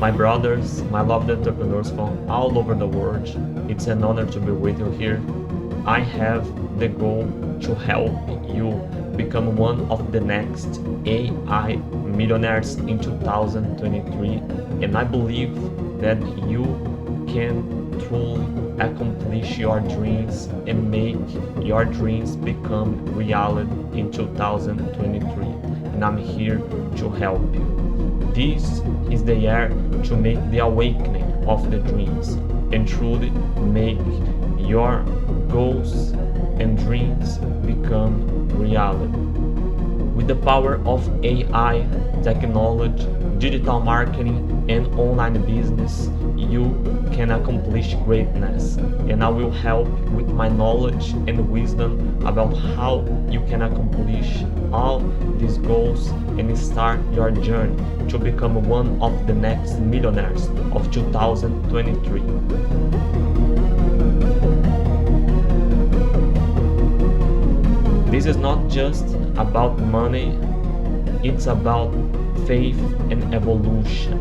My brothers, my loved entrepreneurs from all over the world, it's an honor to be with you here. I have the goal to help you become one of the next AI millionaires in 2023, and I believe that you can truly accomplish your dreams and make your dreams become reality in 2023. And I'm here to help you. This is the year to make the awakening of the dreams and truly make your goals and dreams become reality. With the power of AI, technology, digital marketing, and online business, you can accomplish greatness. And I will help with my knowledge and wisdom about how you can accomplish all these goals and start your journey to become one of the next millionaires of 2023. This is not just about money, it's about faith and evolution.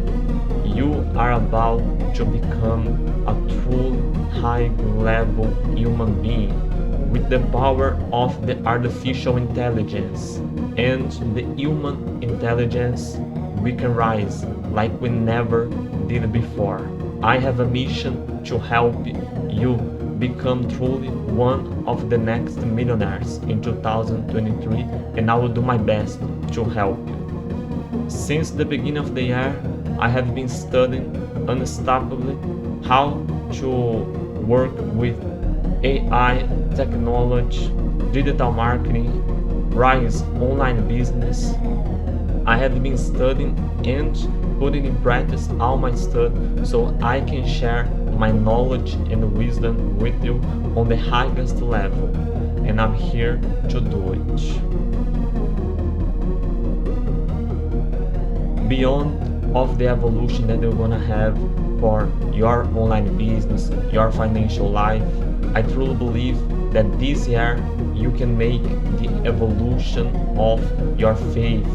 You are about to become a true high-level human being with the power of the artificial intelligence and the human intelligence. We can rise like we never did before. I have a mission to help you become truly one of the next millionaires in 2023, and I will do my best to help you. Since the beginning of the year, I have been studying unstoppably how to work with AI, technology, digital marketing, rise online business. I have been studying and putting in practice all my study so I can share my knowledge and wisdom with you on the highest level, and I'm here to do it. Beyond of the evolution that you're gonna have for your online business, your financial life, I truly believe that this year you can make the evolution of your faith,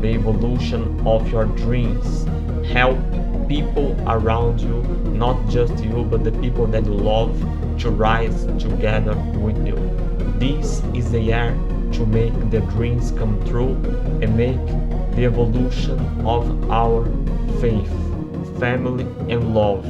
the evolution of your dreams, help people around you, not just you, but the people that you love, to rise together with you. This is the year to make the dreams come true and make the evolution of our faith, family, and love.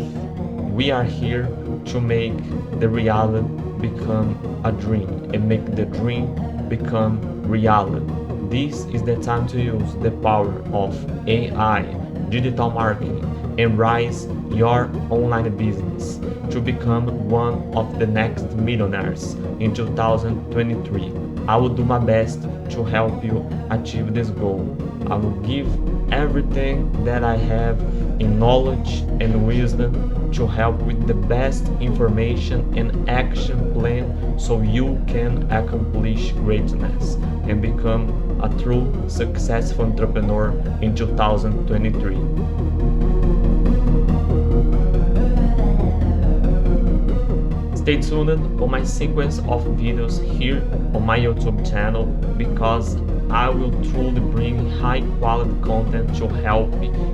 We are here to make the reality become a dream and make the dream become reality. This is the time to use the power of AI, digital marketing, and rise your online business to become one of the next millionaires in 2023. I will do my best to help you achieve this goal. I will give everything that I have in knowledge and wisdom to help with the best information and action plan so you can accomplish greatness and become a true successful entrepreneur in 2023. Stay tuned on my sequence of videos here on my YouTube channel because I will truly bring high quality content to help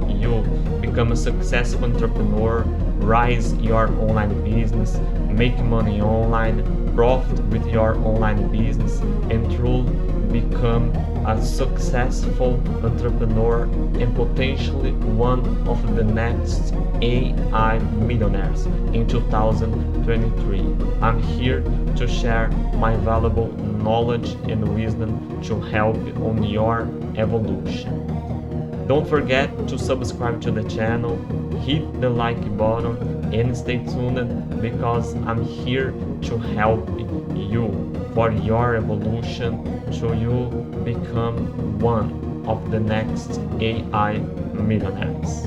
you become a successful entrepreneur, rise your online business, make money online, profit with your online business, and truly become a successful entrepreneur and potentially one of the next AI millionaires in 2023. I'm here to share my valuable knowledge and wisdom to help on your evolution. Don't forget to subscribe to the channel, hit the like button, and stay tuned because I'm here to help you for your evolution so you become one of the next AI millionaires.